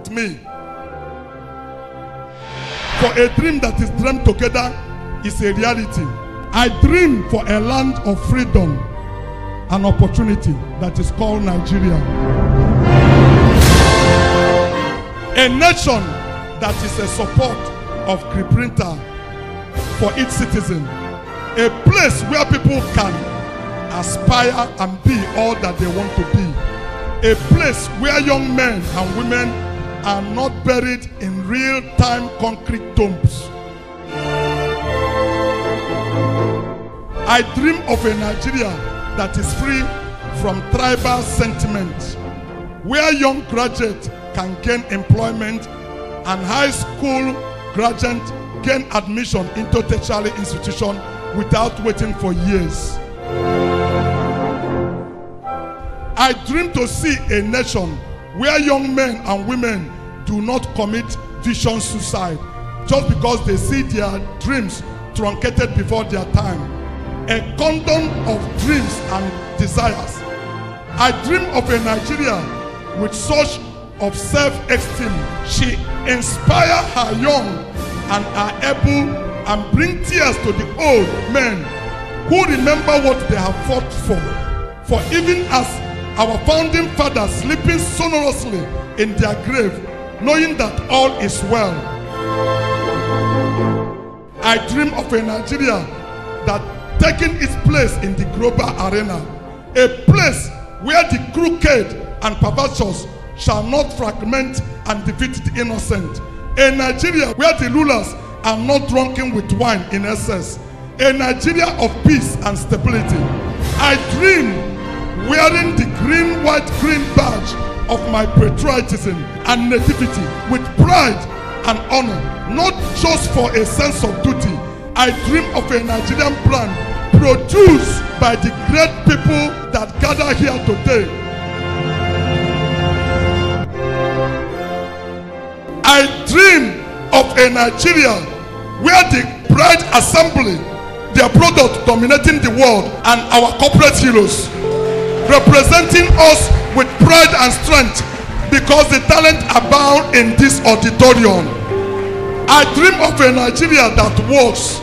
with me. For a dream that is dreamed together is a reality. I dream for a land of freedom and opportunity that is called Nigeria. A nation that is a support of Kriprinta for its citizen. A place where people can aspire and be all that they want to be. A place where young men and women are not buried in real-time concrete tombs. I dream of a Nigeria that is free from tribal sentiment, where young graduates can gain employment and high school graduates gain admission into tertiary institutions without waiting for years. I dream to see a nation where young men and women do not commit vision suicide just because they see their dreams truncated before their time. A condom of dreams and desires. I dream of a Nigeria with such of self-esteem. She inspire her young and are able and bring tears to the old men who remember what they have fought for. For even as our founding fathers sleeping sonorously in their grave, knowing that all is well. I dream of a Nigeria that taking its place in the global arena, a place where the crooked and perverse shall not fragment and defeat the innocent, a Nigeria where the rulers are not drunken with wine in excess, a Nigeria of peace and stability. I dream wearing the green, white, green badge of my patriotism and nativity with pride and honor, not just for a sense of duty. I dream of a Nigerian brand produced by the great people that gather here today. I dream of a Nigeria where the Pride Assembly, their product dominating the world, and our corporate heroes representing us with pride and strength because the talent abound in this auditorium. I dream of a Nigeria that works,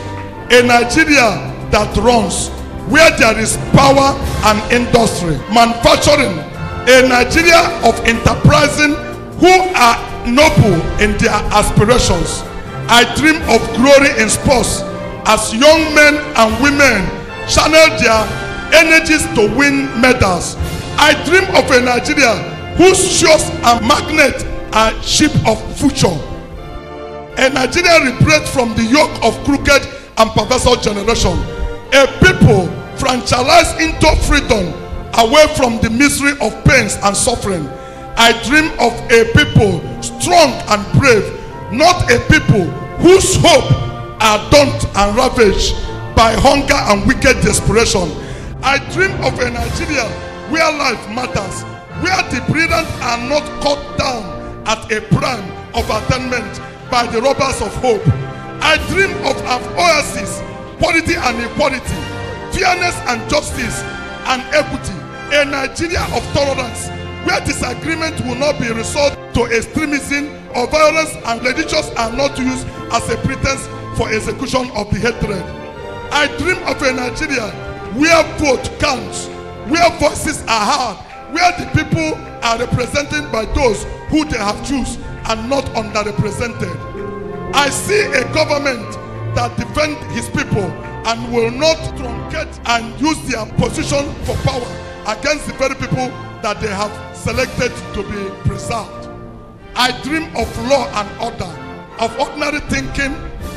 a Nigeria that runs, where there is power and industry, manufacturing, a Nigeria of enterprising who are noble in their aspirations. I dream of glory in sports as young men and women channel their energies to win medals. I dream of a Nigeria whose shores and magnet are ship of future. A Nigeria liberated from the yoke of crooked and perverse generation. A people franchised into freedom away from the misery of pains and suffering. I dream of a people strong and brave, not a people whose hope are daunted and ravaged by hunger and wicked desperation. I dream of a Nigeria where life matters, where the brilliant are not cut down at a prime of attainment by the robbers of hope. I dream of an oasis, polity and equality, fairness and justice and equity, a Nigeria of tolerance, where disagreement will not be resorted to extremism or violence and religions are not used as a pretense for execution of the hatred. I dream of a Nigeria where vote counts, where voices are heard, where the people are represented by those who they have chosen and not underrepresented. I see a government that defends his people and will not truncate and use their position for power against the very people that they have selected to be preserved. I dream of law and order, of ordinary thinking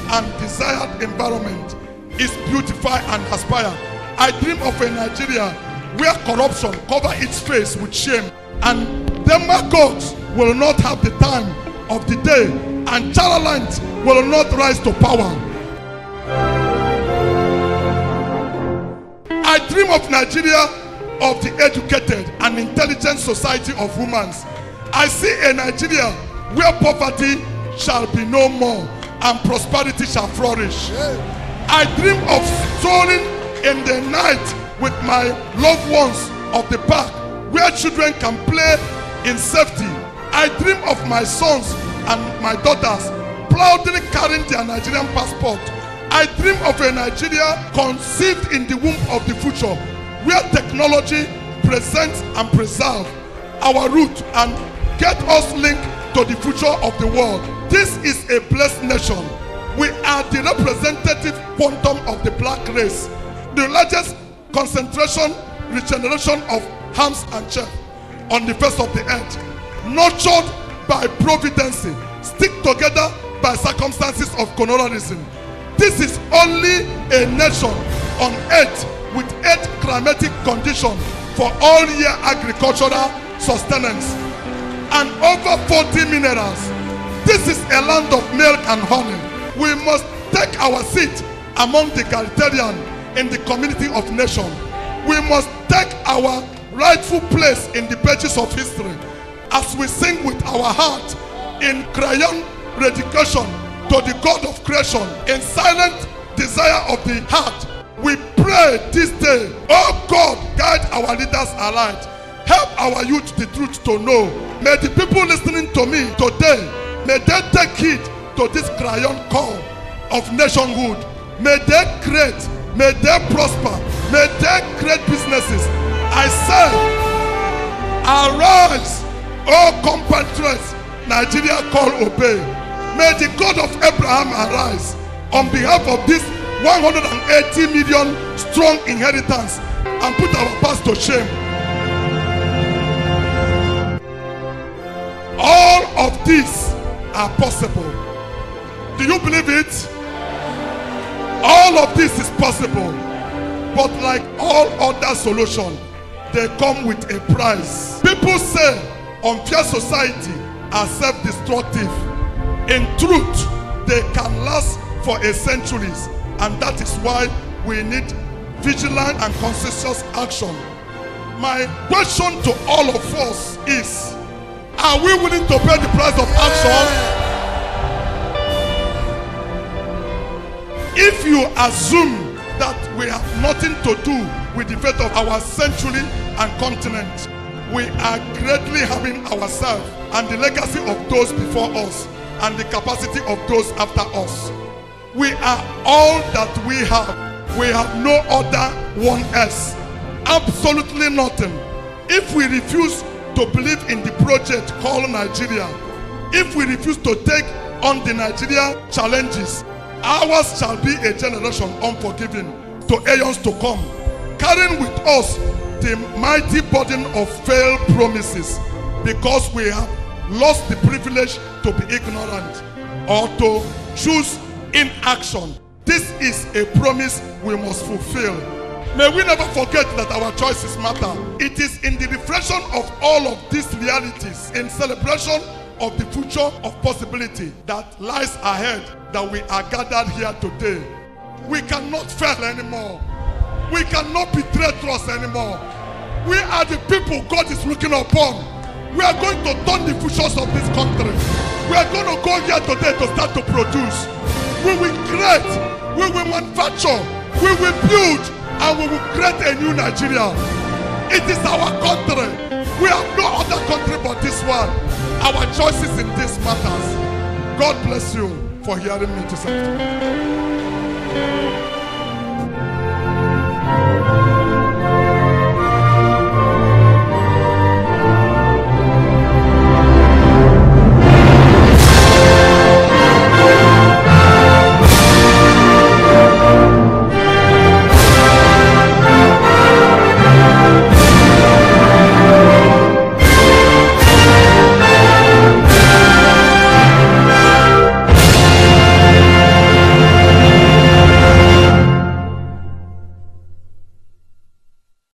and desired environment is beautified and aspire. I dream of a Nigeria where corruption covers its face with shame and demagogues will not have the time of the day and Charlatan will not rise to power. I dream of Nigeria of the educated and intelligent society of humans. I see a Nigeria where poverty shall be no more and prosperity shall flourish. I dream of strolling in the night with my loved ones of the park where children can play in safety I dream of my sons and my daughters proudly carrying their Nigerian passport. I dream of a Nigeria conceived in the womb of the future, where technology presents and preserves our root and get us linked to the future of the world. This is a blessed nation. We are the representative quantum of the black race, the largest concentration, regeneration of hams and chef on the face of the earth, nurtured by providence, stick together by circumstances of colonialism. This is only a nation on earth with 8 climatic conditions for all year agricultural sustenance and over 40 minerals. This is a land of milk and honey. We must take our seat among the egalitarian in the community of nations. We must take our rightful place in the pages of history as we sing with our heart in crayon dedication to the God of creation, in silent desire of the heart. We pray this day, oh God, guide our leaders aright. Help our youth the truth to know. May the people listening to me today, may they take heed to this crayon call of nationhood. May they create, may they prosper, may they create businesses. I say, arise, oh compatriots, Nigeria call obey. May the God of Abraham arise on behalf of this 180 million strong inheritance and put our past to shame. All of these are possible. Do you believe it? All of this is possible. But like all other solutions, they come with a price. People say unfair society are self-destructive. In truth, they can last for a centuries, and that is why we need vigilant and conscientious action. My question to all of us is, are we willing to pay the price of action? If you assume that we have nothing to do with the fate of our century and continent, we are greatly harming ourselves and the legacy of those before us and the capacity of those after us. We are all that we have. We have no other one else. Absolutely nothing. If we refuse to believe in the project called Nigeria, if we refuse to take on the Nigeria challenges, ours shall be a generation unforgiving to aeons to come, carrying with us the mighty burden of failed promises, because we have lost the privilege to be ignorant or to choose inaction. This is a promise we must fulfill. May we never forget that our choices matter. It is in the reflection of all of these realities, in celebration of the future of possibility that lies ahead, that we are gathered here today. We cannot fail anymore. We cannot betray trust anymore. We are the people God is looking upon. We are going to turn the futures of this country. We are going to go here today to start to produce. We will create, we will manufacture, we will build, and we will create a new Nigeria. It is our country. We have no other country but this one. Our choices in this matters. God bless you for hearing me this afternoon.